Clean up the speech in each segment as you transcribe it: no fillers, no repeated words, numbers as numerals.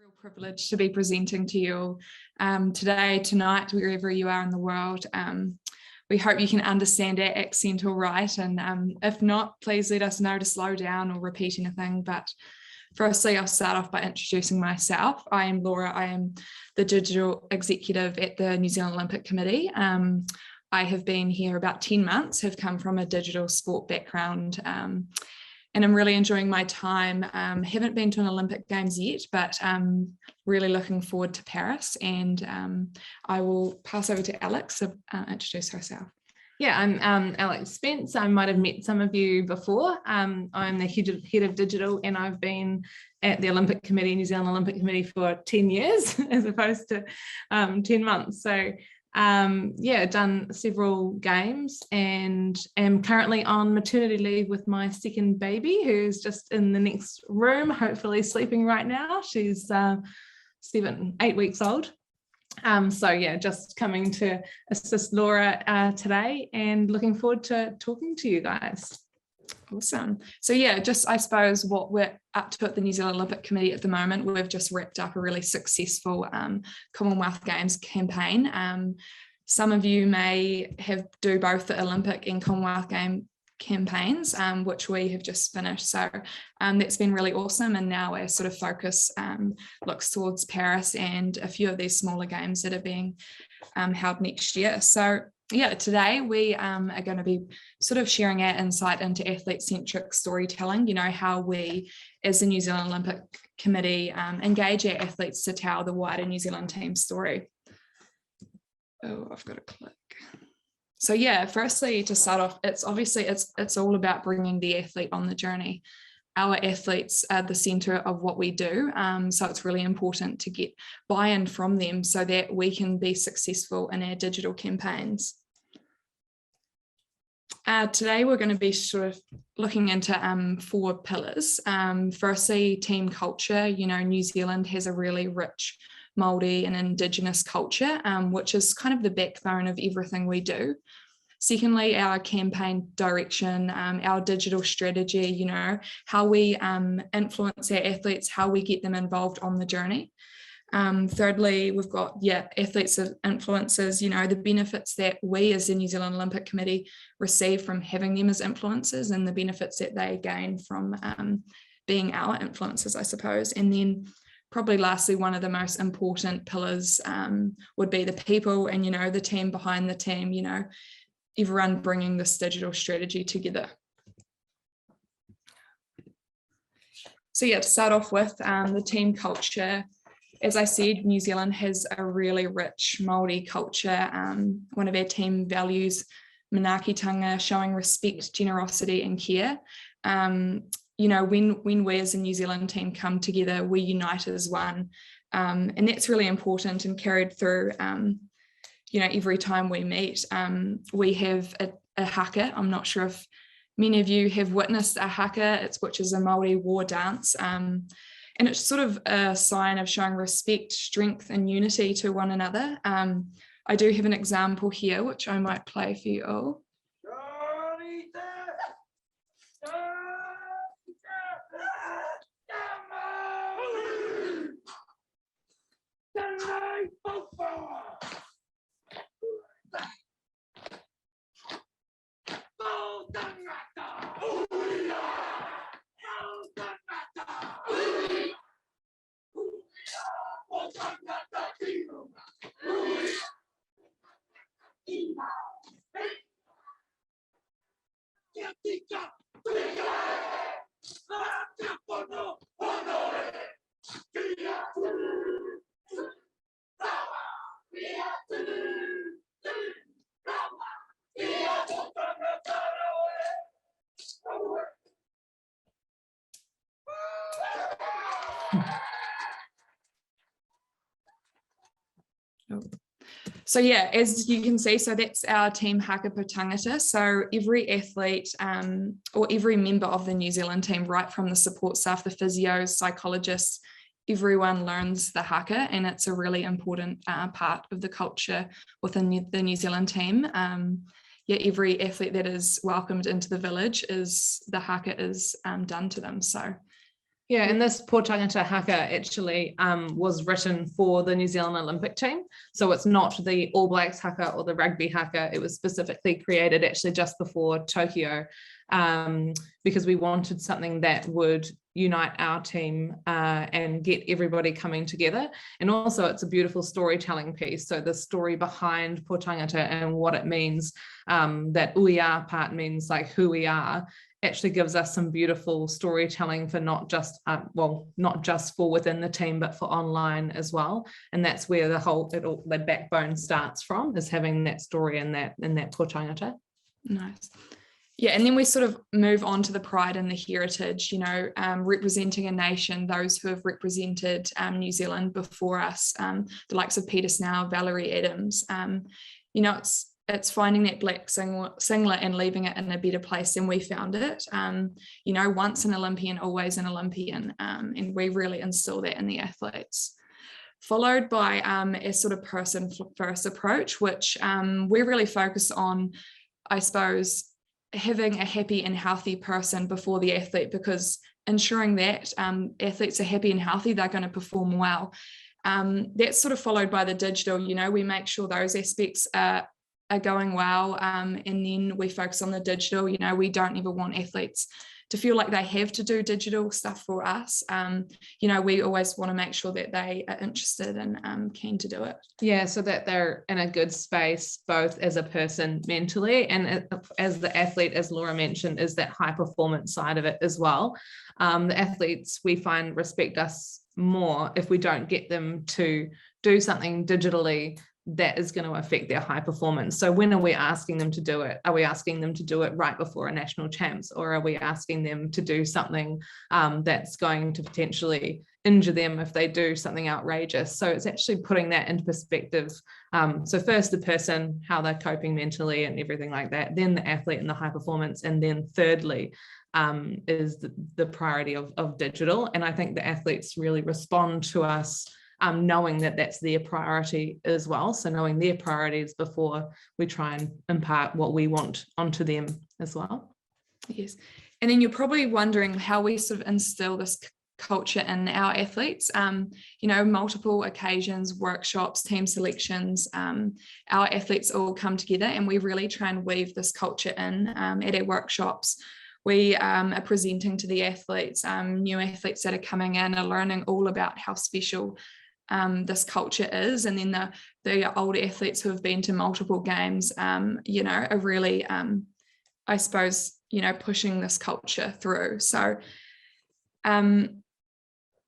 real privilege to be presenting to you today, tonight, wherever you are in the world. We hope you can understand our accent all right, and if not, please let us know to slow down or repeat anything. But firstly, I'll start off by introducing myself. I am Laura. I am the digital executive at the New Zealand Olympic Committee. I have been here about 10 months, have come from a digital sport background, and I'm really enjoying my time. Haven't been to an Olympic Games yet, but really looking forward to Paris. And I will pass over to Alex to introduce herself. Yeah, I'm Alex Spence. I might have met some of you before. I'm the head of digital, and I've been at the Olympic Committee, New Zealand Olympic Committee, for 10 years as opposed to 10 months. So yeah, done several games and am currently on maternity leave with my second baby, who's just in the next room, hopefully sleeping right now. She's 8 weeks old. So yeah, just coming to assist Laura today and looking forward to talking to you guys. Awesome. So yeah, just I suppose what we're up to at the New Zealand Olympic Committee at the moment, we've just wrapped up a really successful Commonwealth Games campaign. Some of you may do both the Olympic and Commonwealth Game campaigns, which we have just finished. So that's been really awesome. And now our sort of focus looks towards Paris and a few of these smaller games that are being held next year. So yeah, today we are going to be sort of sharing our insight into athlete-centric storytelling, you know, how we as the New Zealand Olympic Committee engage our athletes to tell the wider New Zealand team story. Oh, I've got to click. So yeah, firstly, to start off, it's all about bringing the athlete on the journey. Our athletes are the centre of what we do, so it's really important to get buy-in from them so that we can be successful in our digital campaigns. Today, we're going to be sort of looking into 4 pillars. Firstly, team culture. You know, New Zealand has a really rich Māori and Indigenous culture, which is kind of the backbone of everything we do. Secondly, our campaign direction, our digital strategy, you know, how we influence our athletes, how we get them involved on the journey. Thirdly, we've got, athletes as influencers, you know, the benefits that we as the New Zealand Olympic Committee receive from having them as influencers and the benefits that they gain from being our influencers, I suppose. And then probably lastly, one of the most important pillars would be the people and, you know, the team behind the team, you know, everyone bringing this digital strategy together. So yeah, to start off with the team culture, as I said, New Zealand has a really rich Māori culture. One of our team values, manaakitanga, showing respect, generosity and care. You know, when we as a New Zealand team come together, we unite as one. And that's really important and carried through, you know, every time we meet. We have a haka. I'm not sure if many of you have witnessed a haka, which is a Māori war dance. And it's sort of a sign of showing respect, strength and unity to one another. I do have an example here, which I might play for you all. So yeah, as you can see, so that's our team haka po tangata. So every athlete or every member of the New Zealand team, right from the support staff, the physios, psychologists, everyone learns the haka, and it's a really important part of the culture within the New Zealand team. Yeah, every athlete that is welcomed into the village the haka is done to them. So Yeah, and this Pōtangata haka actually was written for the New Zealand Olympic team. So it's not the All Blacks haka or the rugby haka. It was specifically created actually just before Tokyo, because we wanted something that would unite our team and get everybody coming together. And also it's a beautiful storytelling piece. So the story behind Pōtangata and what it means, that uia part means like who we are, actually gives us some beautiful storytelling for not just for within the team, but for online as well. And that's where the backbone starts from, is having that story and that Pōtangata. Nice. Yeah, and then we sort of move on to the pride and the heritage, representing a nation, those who have represented New Zealand before us, the likes of Peter Snell, Valerie Adams. It's finding that black singlet and leaving it in a better place than we found it. Once an Olympian, always an Olympian. And we really instill that in the athletes. Followed by a sort of person first approach, which we really focus on, I suppose, having a happy and healthy person before the athlete, because ensuring that athletes are happy and healthy, they're going to perform well. That's sort of followed by the digital. We make sure those aspects are going well, and then we focus on the digital. We don't ever want athletes to feel like they have to do digital stuff for us. We always want to make sure that they are interested and keen to do it. Yeah, so that they're in a good space, both as a person mentally and as the athlete, as Laura mentioned, is that high performance side of it as well. The athletes, we find, respect us more if we don't get them to do something digitally that is going to affect their high performance. So when are we asking them to do it? Are we asking them to do it right before a national champs, or are we asking them to do something that's going to potentially injure them if they do something outrageous? So it's actually putting that into perspective. So first the person, how they're coping mentally and everything like that, then the athlete and the high performance, and then thirdly is the priority of digital. And I think the athletes really respond to us knowing that that's their priority as well. So knowing their priorities before we try and impart what we want onto them as well. Yes. And then you're probably wondering how we sort of instill this culture in our athletes. Multiple occasions, workshops, team selections, our athletes all come together and we really try and weave this culture in at our workshops. We are presenting to the athletes, new athletes that are coming in are learning all about how special this culture is, and then the older athletes who have been to multiple games, are really, I suppose, pushing this culture through. So at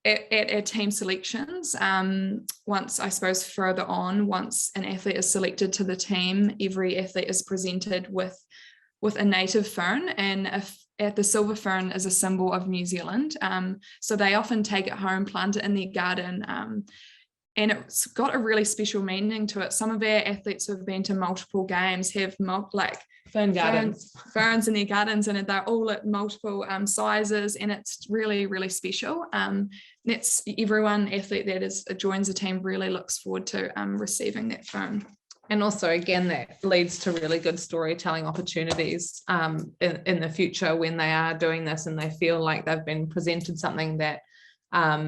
our team selections, once an athlete is selected to the team, every athlete is presented with a native fern, and the silver fern is a symbol of New Zealand. So they often take it home, plant it in their garden, and it's got a really special meaning to it. Some of our athletes who have been to multiple games have fern gardens, ferns in their gardens, and they're all at multiple sizes, and it's really, really special. That's everyone athlete that joins the team really looks forward to receiving that fern. And also, again, that leads to really good storytelling opportunities in the future when they are doing this and they feel like they've been presented something that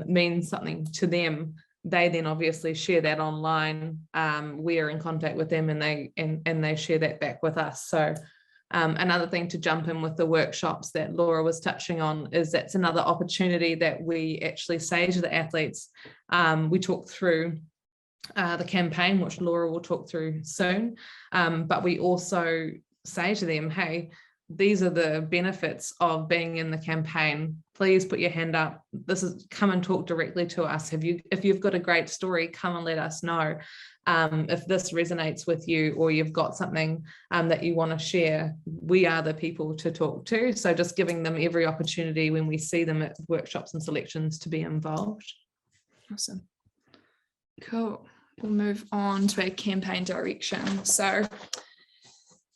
means something to them. They then obviously share that online. We are in contact with them and they share that back with us. So another thing to jump in with the workshops that Laura was touching on is that's another opportunity that we actually say to the athletes. We talk through the campaign, which Laura will talk through soon, but we also say to them, hey, these are the benefits of being in the campaign. Please put your hand up. Come and talk directly to us. If you've got a great story, come and let us know. If this resonates with you, or you've got something that you want to share, we are the people to talk to. So just giving them every opportunity when we see them at workshops and selections to be involved. Awesome. Cool. We'll move on to our campaign direction. So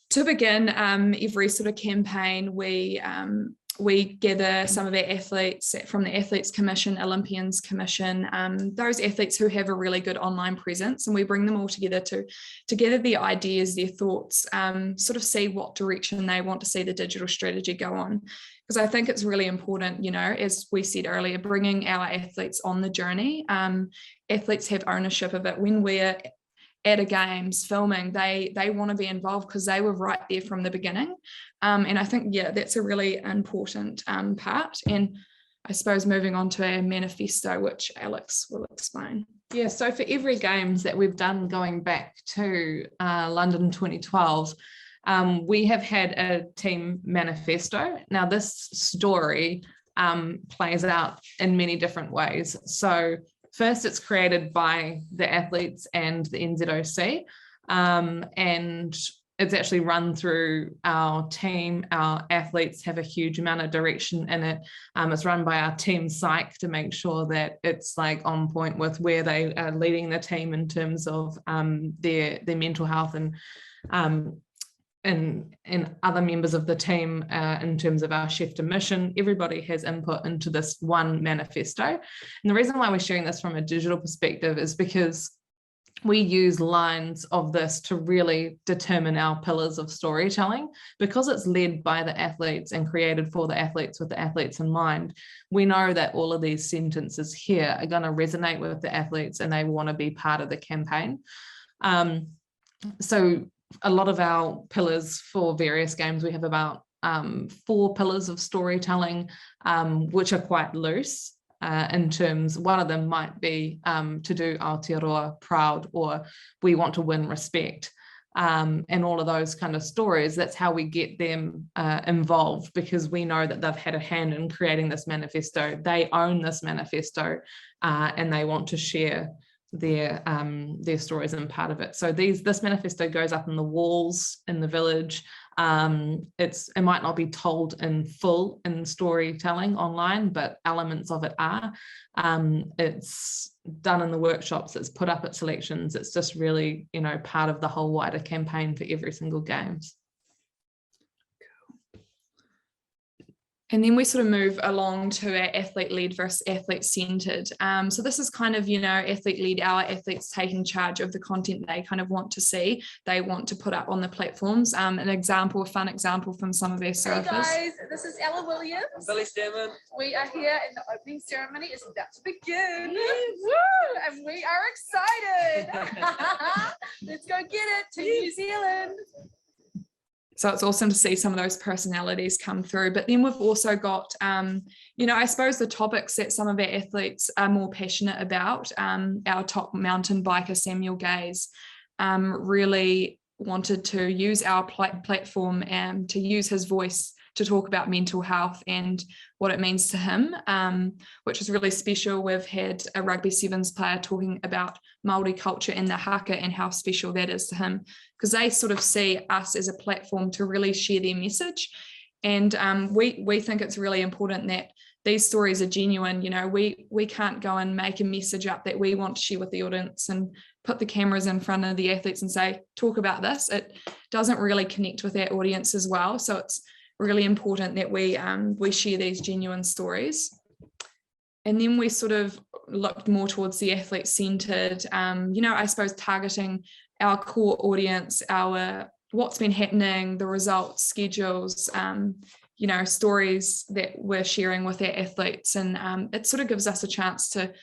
to begin every sort of campaign, we we gather some of our athletes from the Athletes Commission, Olympians Commission, those athletes who have a really good online presence, and we bring them all together to gather their ideas, their thoughts, sort of see what direction they want to see the digital strategy go on. Because I think it's really important, you know, as we said earlier, bringing our athletes on the journey. Athletes have ownership of it. When we're at a games filming, they want to be involved because they were right there from the beginning. And I think, yeah, that's a really important part. And I suppose moving on to our manifesto, which Alex will explain. Yeah, so for every games that we've done going back to London 2012, we have had a team manifesto. Now this story plays out in many different ways. So first, it's created by the athletes and the NZOC, and it's actually run through our team. Our athletes have a huge amount of direction in it. It's run by our team psych to make sure that it's like on point with where they are leading the team in terms of their mental health and other members of the team in terms of our shift and mission. Everybody has input into this one manifesto. And the reason why we're sharing this from a digital perspective is because we use lines of this to really determine our pillars of storytelling. Because it's led by the athletes and created for the athletes with the athletes in mind, we know that all of these sentences here are going to resonate with the athletes and they want to be part of the campaign. So a lot of our pillars for various games, we have about 4 pillars of storytelling, which are quite loose in terms. One of them might be to do Aotearoa proud, or we want to win respect, and all of those kind of stories. That's how we get them involved, because we know that they've had a hand in creating this manifesto. They own this manifesto and they want to share their stories and part of it. So this manifesto goes up on the walls in the village. It might not be told in full in storytelling online, but elements of it are. It's done in the workshops, it's put up at selections. It's just really, you know, part of the whole wider campaign for every single games. And then we sort of move along to our athlete-led versus athlete-centred. So this is kind of, you know, athlete-led, our athletes taking charge of the content they kind of want to see, they want to put up on the platforms. A fun example from some of our surfers. Hey guys, this is Ella Williams. I'm Billy Stammen. We are here and the opening ceremony is about to begin. Woo! And we are excited. Let's go get it to New Zealand. So it's awesome to see some of those personalities come through. But then we've also got, you know, I suppose the topics that some of our athletes are more passionate about. Our top mountain biker, Samuel Gaze, really wanted to use our platform and to use his voice to talk about mental health and what it means to him, which is really special. We've had a rugby sevens player talking about Māori culture in the haka and how special that is to him, because they sort of see us as a platform to really share their message. And we think it's really important that these stories are genuine. You know, we can't go and make a message up that we want to share with the audience and put the cameras in front of the athletes and say, talk about this. It doesn't really connect with our audience as well. So it's really important that we share these genuine stories. And then we sort of looked more towards the athlete-centred, you know, I suppose targeting our core audience, our what's been happening, the results, schedules, you know, stories that we're sharing with our athletes. And it sort of gives us a chance to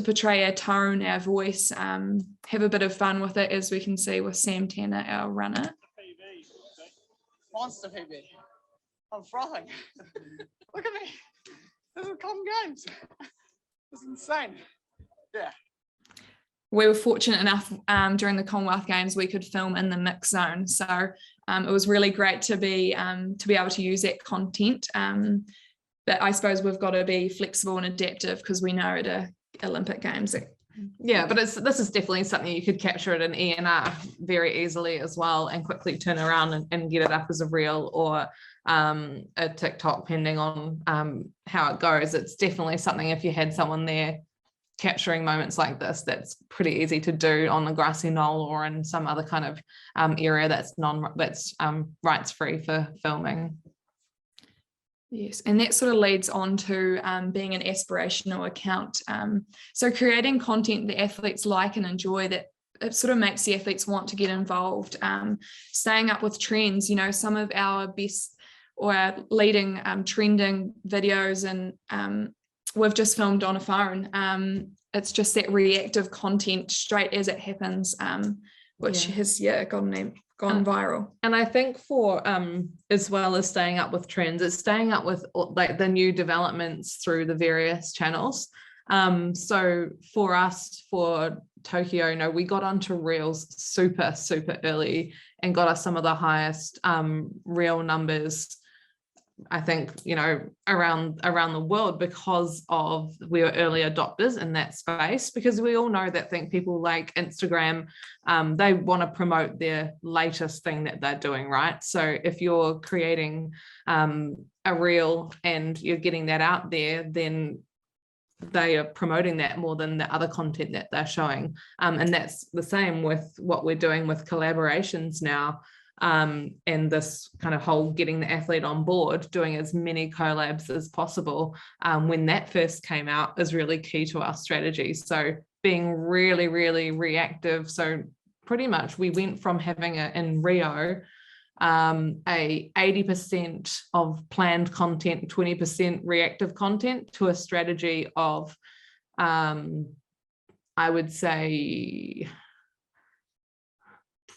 portray our tone, our voice, have a bit of fun with it, as we can see with Sam Tanner, our runner. Monster PB. I'm frying. Look at me. This is Com Games. This is insane. Yeah. We were fortunate enough during the Commonwealth Games we could film in the mix zone, so it was really great to be able to use that content. But I suppose we've got to be flexible and adaptive, because we know at a Olympic Games. Yeah, but this is definitely something you could capture at an ENR very easily as well, and quickly turn around and get it up as a reel or a TikTok, depending on how it goes. It's definitely something, if you had someone there capturing moments like this, that's pretty easy to do on a grassy knoll or in some other kind of area that's rights free for filming. Yes, and that sort of leads on to being an aspirational account. So creating content that athletes like and enjoy, that it sort of makes the athletes want to get involved. Staying up with trends, you know, some of our best or our leading trending videos, and we've just filmed on a phone. It's just that reactive content straight as it happens, which has gone viral. And I think for as well as staying up with trends, it's staying up with like the new developments through the various channels. So for us, for Tokyo, we got onto Reels super early and got us some of the highest reel numbers, I think, around the world, because we were early adopters in that space. Because we all know that people like Instagram, they want to promote their latest thing that they're doing, right? So if you're creating a reel and you're getting that out there, then they are promoting that more than the other content that they're showing. And that's the same with what we're doing with collaborations now. And this kind of whole getting the athlete on board, doing as many collabs as possible when that first came out is really key to our strategy. So being really reactive. So pretty much we went from having in Rio a 80% of planned content, 20% reactive content, to a strategy of I would say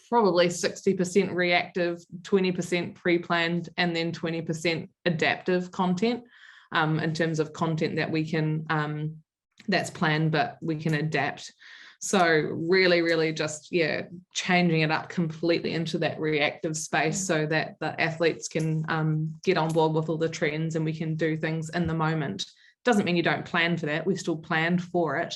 probably 60% reactive, 20% pre-planned, and then 20% adaptive content, in terms of content that we can that's planned but we can adapt. So really just changing it up completely into that reactive space, so that the athletes can get on board with all the trends and we can do things in the moment. Doesn't mean you don't plan for that, we still planned for it,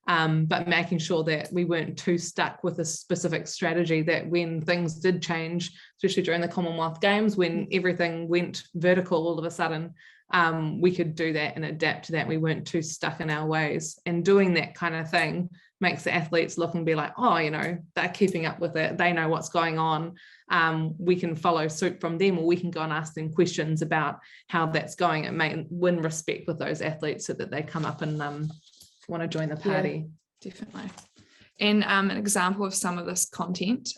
but making sure that we weren't too stuck with a specific strategy, that when things did change, especially during the Commonwealth Games, when everything went vertical all of a sudden, we could do that and adapt to that. We weren't too stuck in our ways, and doing that kind of thing makes the athletes look and be like, oh, they're keeping up with it, they know what's going on. We can follow suit from them, or we can go and ask them questions about how that's going. It may win respect with those athletes so that they come up and want to join the party. Yeah, definitely. And an example of some of this content.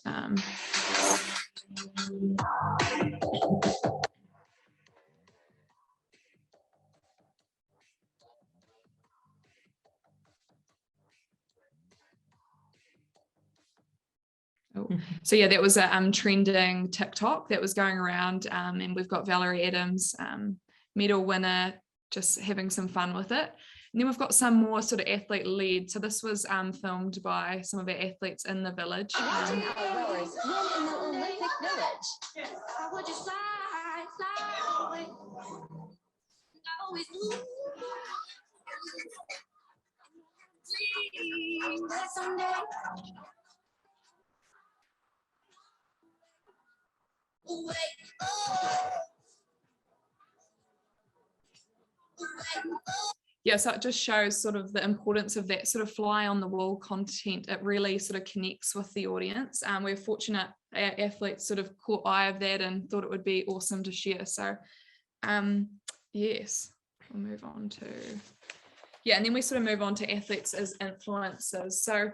So yeah, that was a trending TikTok that was going around, and we've got Valerie Adams, medal winner, just having some fun with it. And then we've got some more sort of athlete-led. So this was filmed by some of our athletes in the village. Watching our rowers win in the Olympic Village. How would you fly away? Always dream that someday. Wake up. Yeah, so it just shows sort of the importance of that sort of fly on the wall content. It really sort of connects with the audience. We're fortunate our athletes sort of caught eye of that and thought it would be awesome to share. So yes, we'll move on to, and then we sort of move on to athletes as influencers. So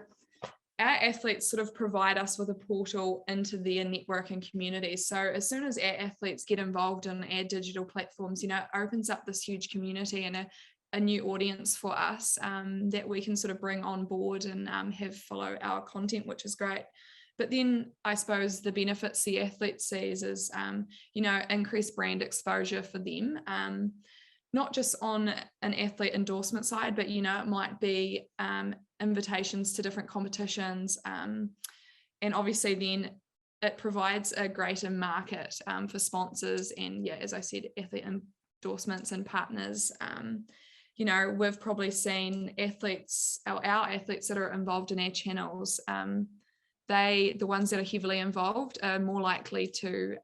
our athletes sort of provide us with a portal into their networking communities. So as soon as our athletes get involved in our digital platforms, it opens up this huge community and a new audience for us that we can sort of bring on board and have follow our content, which is great. But then I suppose the benefits the athlete sees is, increased brand exposure for them, not just on an athlete endorsement side, but, it might be invitations to different competitions. And obviously then it provides a greater market for sponsors and, as I said, athlete endorsements and partners. We've probably seen athletes, our athletes that are involved in our channels, the ones that are heavily involved are more likely to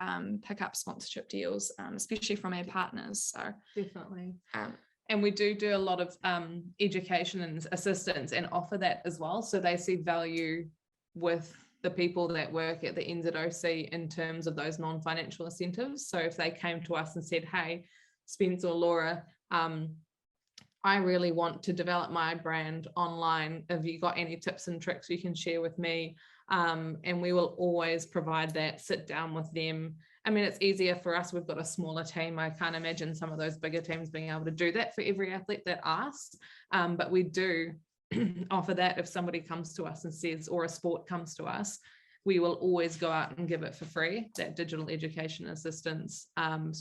pick up sponsorship deals, especially from our partners. So definitely. And we do a lot of education and assistance and offer that as well. So they see value with the people that work at the NZOC in terms of those non-financial incentives. So if they came to us and said, hey, Spence or Laura, I really want to develop my brand online. Have you got any tips and tricks you can share with me? And we will always provide that, sit down with them. I mean, it's easier for us. We've got a smaller team. I can't imagine some of those bigger teams being able to do that for every athlete that asks. But we do offer that if somebody comes to us and says, or a sport comes to us, we will always go out and give it for free, that digital education assistance,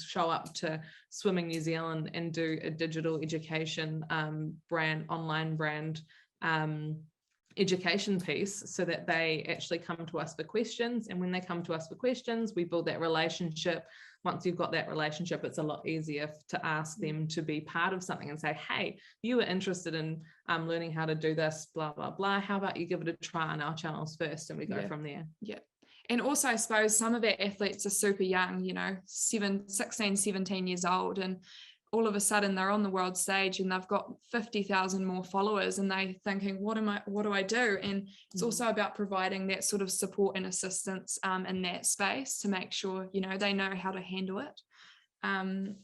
show up to Swimming New Zealand and do a digital education online brand education piece, so that they actually come to us for questions. And when they come to us for questions, we build that relationship. Once you've got that relationship, it's a lot easier to ask them to be part of something and say, hey, you were interested in learning how to do this, blah, blah, blah. How about you give it a try on our channels first, and we go from there. Yeah. And also, I suppose some of our athletes are super young, 16, 17 years old, and all of a sudden they're on the world stage and they've got 50,000 more followers, and they're thinking, what do I do? And it's also about providing that sort of support and assistance in that space to make sure, they know how to handle it.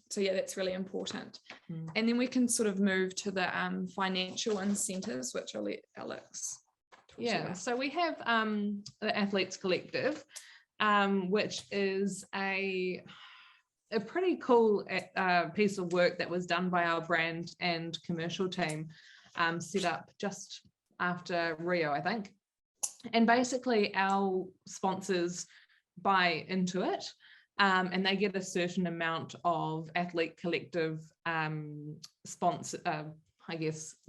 So yeah, that's really important. And then we can sort of move to the financial incentives, which I'll let Alex talk about. So we have the Athletes Collective, which is a pretty cool piece of work that was done by our brand and commercial team, set up just after Rio, I think. And basically our sponsors buy into it, and they get a certain amount of Athlete Collective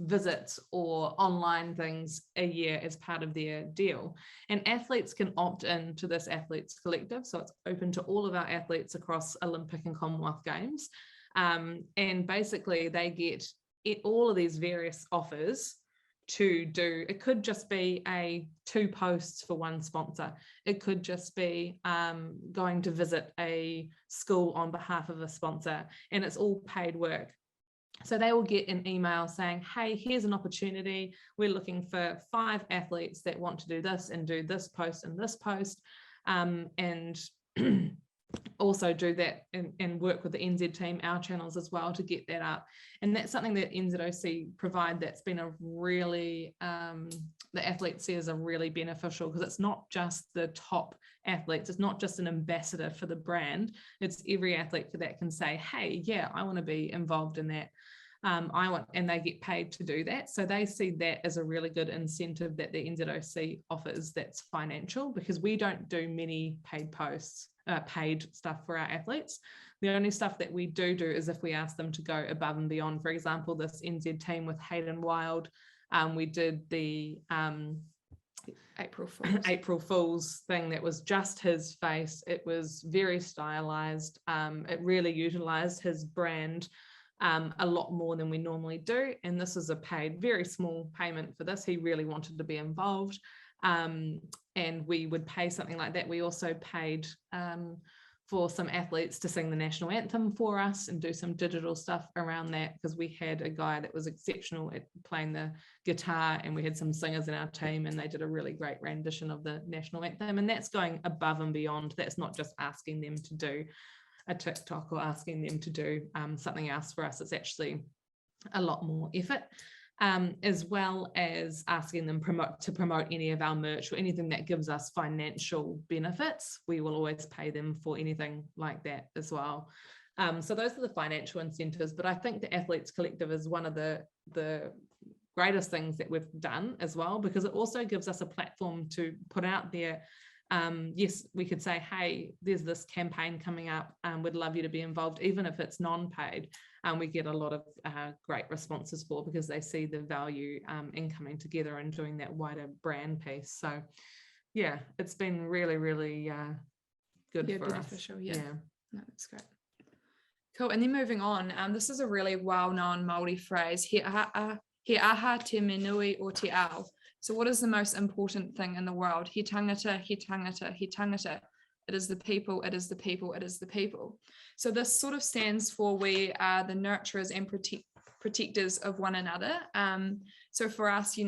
visits or online things a year as part of their deal. And athletes can opt in to this Athletes Collective, so it's open to all of our athletes across Olympic and Commonwealth Games, and basically they get all of these various offers to do. It could just be 2 posts for one sponsor. It could just be going to visit a school on behalf of a sponsor, and it's all paid work. So they will get an email saying, hey, here's an opportunity. We're looking for 5 athletes that want to do this and do this post and this post, and also do that and work with the NZ team, our channels as well, to get that up. And that's something that NZOC provide that's been a really, the athlete says are really beneficial, because it's not just the top athletes, it's not just an ambassador for the brand, it's every athlete for that can say, hey, yeah, I want to be involved in that. And they get paid to do that. So they see that as a really good incentive that the NZOC offers that's financial, because we don't do many paid posts, paid stuff for our athletes. The only stuff that we do is if we ask them to go above and beyond. For example, this NZ team with Hayden Wild, we did the April Fool's thing that was just his face. It was very stylized. It really utilized his brand a lot more than we normally do, and this is a paid, very small payment for this. He really wanted to be involved, and we would pay something like that. We also paid for some athletes to sing the national anthem for us and do some digital stuff around that, because we had a guy that was exceptional at playing the guitar, and we had some singers in our team, and they did a really great rendition of the national anthem. And that's going above and beyond. That's not just asking them to do a TikTok or asking them to do something else for us. It's actually a lot more effort, as well as asking them to promote any of our merch or anything that gives us financial benefits. We will always pay them for anything like that as well. So those are the financial incentives, but I think the Athletes Collective is one of the greatest things that we've done as well, because it also gives us a platform to put out there. Yes, we could say, hey, there's this campaign coming up, we'd love you to be involved, even if it's non-paid. We get a lot of great responses for, because they see the value in coming together and doing that wider brand piece. So yeah, it's been really, really good for beneficial, us. Yeah, no, that's great. Cool. And then moving on, this is a really well-known Māori phrase, he aha te menui o te ao. So what is the most important thing in the world? He tangata, he tangata, he tangata. It is the people, it is the people, it is the people. So this sort of stands for we are the nurturers and protectors of one another. So for us,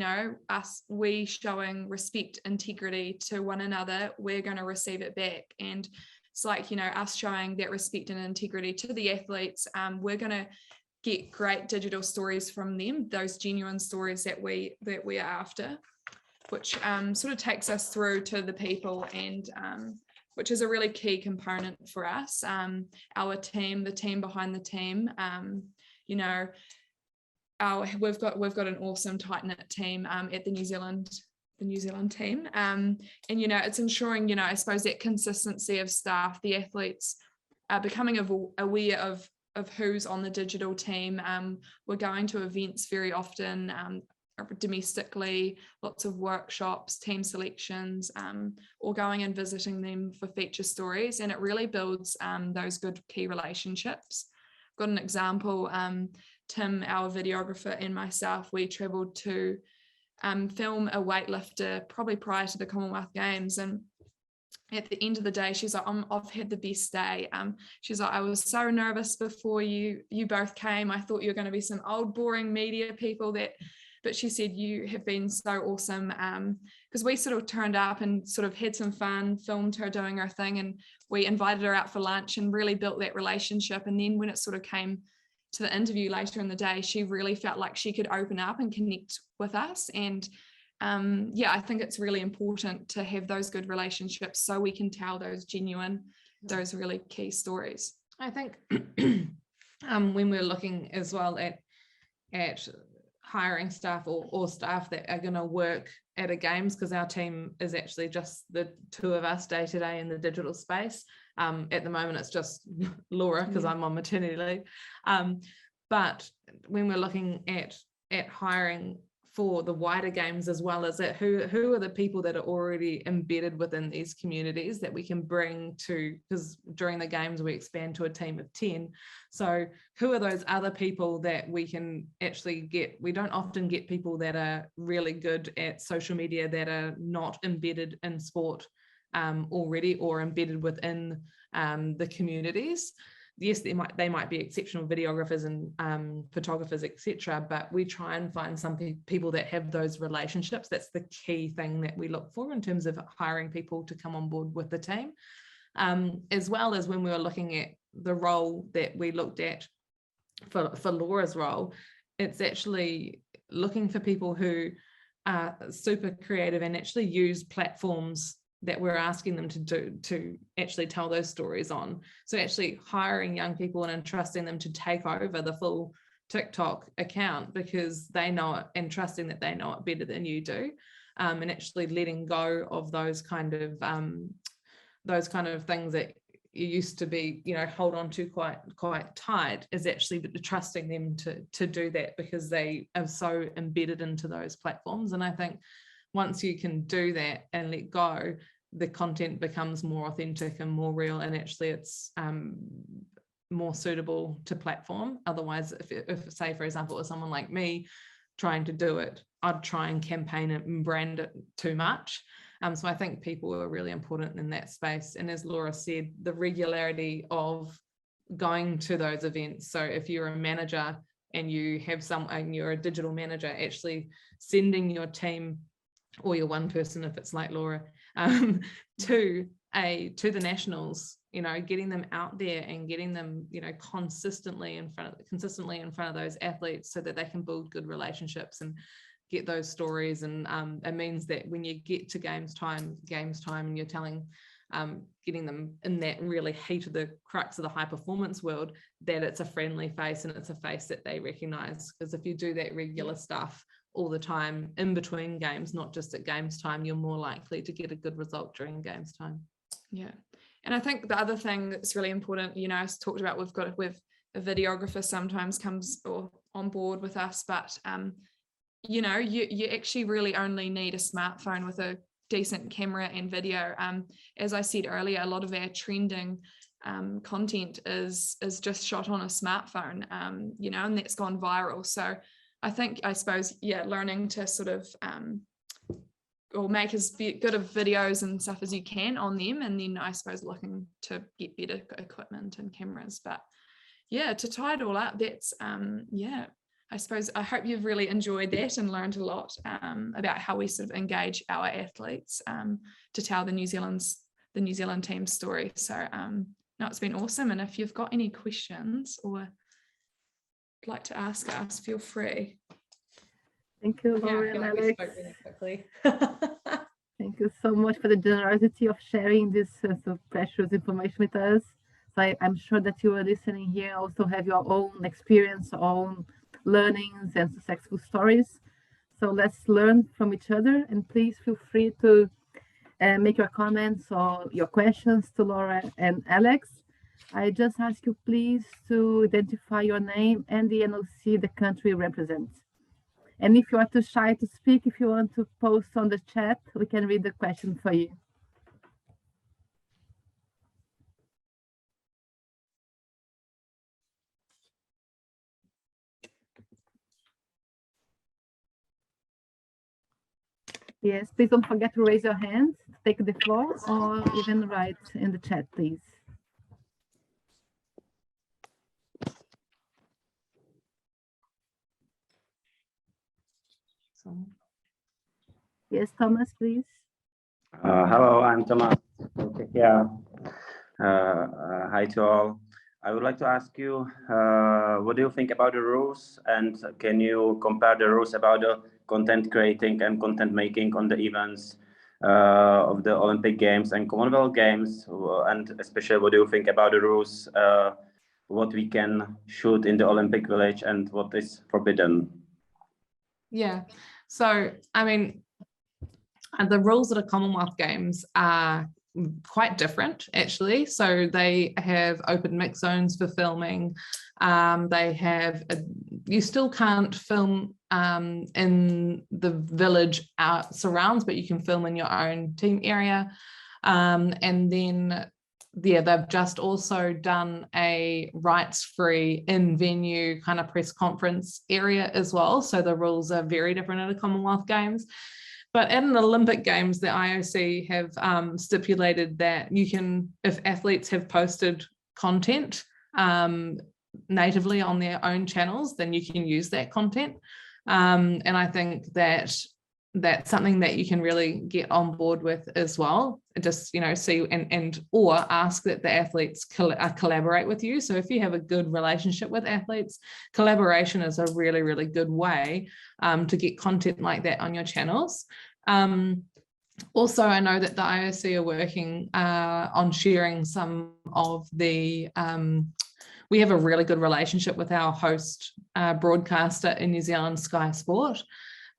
we showing respect, integrity to one another, we're going to receive it back. And it's like, you know, us showing that respect and integrity to the athletes. We're going to get great digital stories from them, those genuine stories that we are after, which sort of takes us through to the people, and which is a really key component for us. Our team, the team behind the team, you know, we've got an awesome tight-knit team at the New Zealand team, and you know, it's ensuring, you know, I suppose that consistency of staff, the athletes are becoming aware of who's on the digital team. We're going to events very often, domestically, lots of workshops, team selections, or going and visiting them for feature stories, and it really builds those good key relationships. I've got an example. Tim, our videographer, and myself, we travelled to film a weightlifter probably prior to the Commonwealth Games, and at the end of the day, she's like, I've had the best day. She's like, I was so nervous before you both came. I thought you were going to be some old boring media people but she said, you have been so awesome, because we sort of turned up and sort of had some fun, filmed her doing her thing, and we invited her out for lunch and really built that relationship. And then when it sort of came to the interview later in the day, she really felt like she could open up and connect with us. And I think it's really important to have those good relationships so we can tell those genuine, those really key stories. I think when we're looking as well at hiring staff or staff that are going to work at a games, because our team is actually just the two of us day to day in the digital space. At the moment, it's just Laura, because I'm on maternity leave. But when we're looking at hiring for the wider games as well, as that who are the people that are already embedded within these communities that we can bring to, because during the games we expand to a team of 10. So who are those other people that we can actually get? We don't often get people that are really good at social media that are not embedded in sport already, or embedded within the communities. Yes, they might be exceptional videographers and photographers, etc. But we try and find some people that have those relationships. That's the key thing that we look for in terms of hiring people to come on board with the team. As well as when we were looking at the role that we looked at for Laura's role, it's actually looking for people who are super creative and actually use platforms that we're asking them to do to actually tell those stories on. So actually hiring young people and entrusting them to take over the full TikTok account because they know it, and trusting that they know it better than you do, and actually letting go of those kind of things that you used to be, you know, hold on to quite tight, is actually trusting them to do that because they are so embedded into those platforms. And I think once you can do that and let go, the content becomes more authentic and more real, and actually it's more suitable to platform. Otherwise, if say, for example, if someone like me trying to do it, I'd try and campaign it and brand it too much. So I think people are really important in that space. And as Laura said, the regularity of going to those events. So if you're a manager and you have and you're a digital manager, actually sending your team, or your one person if it's like Laura, to the nationals, you know, getting them out there and getting them, you know, consistently in front of those athletes so that they can build good relationships and get those stories. And it means that when you get to games time and you're telling, getting them in that really heat of the crux of the high performance world, that it's a friendly face and it's a face that they recognize. Because if you do that regular stuff all the time in between games, not just at games time, you're more likely to get a good result during games time. Yeah. And I think the other thing that's really important, you know, I talked about, with a videographer sometimes comes on board with us, but you know, you actually really only need a smartphone with a decent camera and video. As I said earlier, a lot of our trending content is just shot on a smartphone, you know, and that's gone viral. So I suppose, learning to sort of or make as good of videos and stuff as you can on them, and then I suppose looking to get better equipment and cameras. But yeah, to tie it all up, that's I suppose I hope you've really enjoyed that and learned a lot about how we sort of engage our athletes to tell the New Zealand's the New Zealand team's story. So no, it's been awesome. And if you've got any questions or like to ask us, feel free. Thank you, Yeah, I Laura feel and like we Alex. spoke really quickly. Thank you so much for the generosity of sharing this so precious information with us. So I'm sure that you are listening here also have your own experience, own learnings and successful stories. So let's learn from each other, and please feel free to make your comments or your questions to Laura and Alex. I just ask you please to identify your name and the NOC the country represents. And if you are too shy to speak, if you want to post on the chat, we can read the question for you. Yes, please don't forget to raise your hand, take the floor, or even write in the chat, please. Yes, Thomas, please. Hello, I'm Thomas. Okay, yeah. Hi to all. I would like to ask you, what do you think about the rules, and can you compare the rules about the content creating and content making on the events of the Olympic Games and Commonwealth Games, and especially what do you think about the rules, what we can shoot in the Olympic Village and what is forbidden? Yeah, so I mean, the rules at the Commonwealth Games are quite different actually. So they have open mix zones for filming. They have you still can't film in the village surrounds, but you can film in your own team area. And then yeah, they've just also done a rights-free in-venue kind of press conference area as well. So the rules are very different at the Commonwealth Games. But at an Olympic Games, the IOC have stipulated that you can, if athletes have posted content natively on their own channels, then you can use that content. And I think that that's something that you can really get on board with as well. Just, you know, see or ask that the athletes collaborate with you. So if you have a good relationship with athletes, collaboration is a really, really good way to get content like that on your channels. Also, I know that the IOC are working on sharing some of the, we have a really good relationship with our host broadcaster in New Zealand, Sky Sport.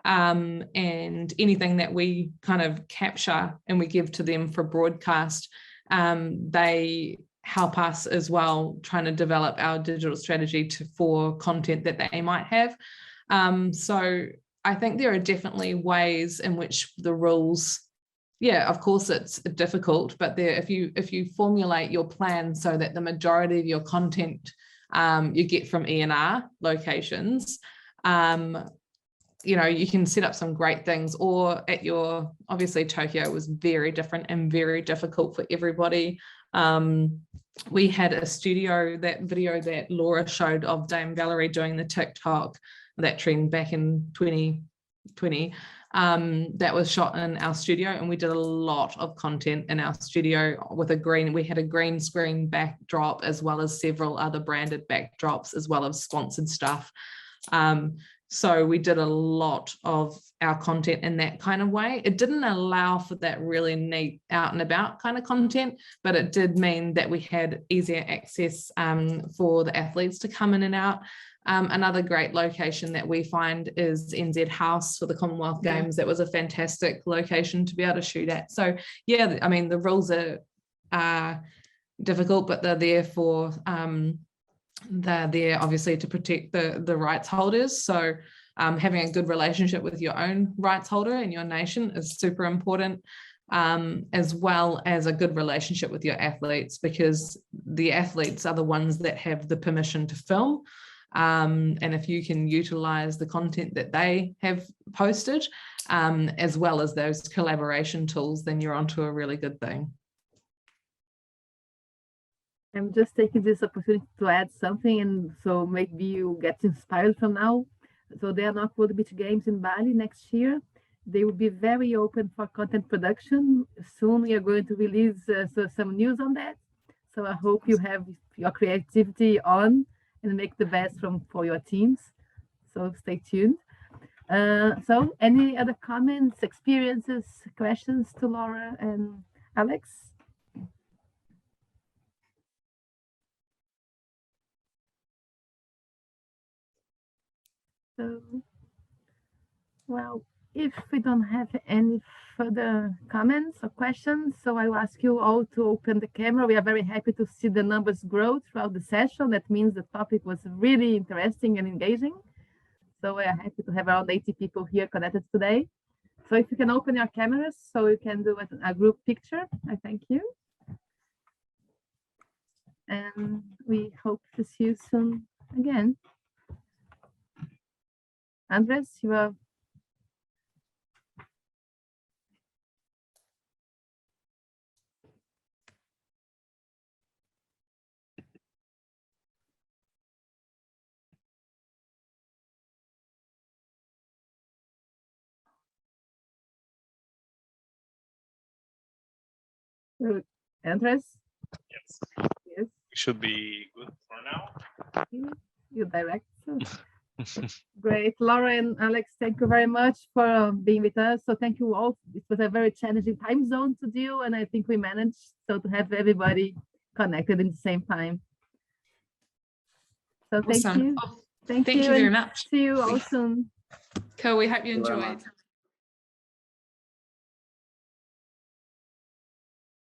And anything that we kind of capture and we give to them for broadcast, they help us as well trying to develop our digital strategy for content that they might have. So I think there are definitely ways in which the rules, yeah, of course it's difficult, but if you formulate your plan so that the majority of your content you get from ENR locations, you know, you can set up some great things. Or at your, obviously Tokyo was very different and very difficult for everybody. We had a studio, that video that Laura showed of Dame Valerie doing the TikTok, that trend back in 2020, that was shot in our studio, and we did a lot of content in our studio with we had a green screen backdrop as well as several other branded backdrops as well as sponsored stuff. So we did a lot of our content in that kind of way. It didn't allow for that really neat out and about kind of content, but it did mean that we had easier access for the athletes to come in and out. Another great location that we find is NZ House for the Commonwealth Games. That was a fantastic location to be able to shoot at. So yeah, I mean, the rules are difficult, but they're there for they're there obviously to protect the rights holders. So having a good relationship with your own rights holder and your nation is super important, as well as a good relationship with your athletes, because the athletes are the ones that have the permission to film. And if you can utilize the content that they have posted, as well as those collaboration tools, then you're onto a really good thing. I'm just taking this opportunity to add something, and so maybe you get inspired from now. So the ANOC World Beach Games in Bali next year they will be very open for content production. Soon we are going to release some news on that. So I hope you have your creativity on and make the best for your teams. So stay tuned. So any other comments, experiences, questions to Laura and Alex? So, well, if we don't have any further comments or questions, so I will ask you all to open the camera. We are very happy to see the numbers grow throughout the session. That means the topic was really interesting and engaging. So we are happy to have around 80 people here connected today. So if you can open your cameras so you can do a group picture, I thank you. And we hope to see you soon again. Andres, you are. Andres? Yes. Yes. Should be good for now. You direct. Great. Laura and Alex, thank you very much for being with us. So thank you all. It was a very challenging time zone to deal, and I think we managed to have everybody connected in the same time. So thank Awesome. you. Thank you and very much. See you all soon. Cool. We hope you Thank you very enjoyed. much.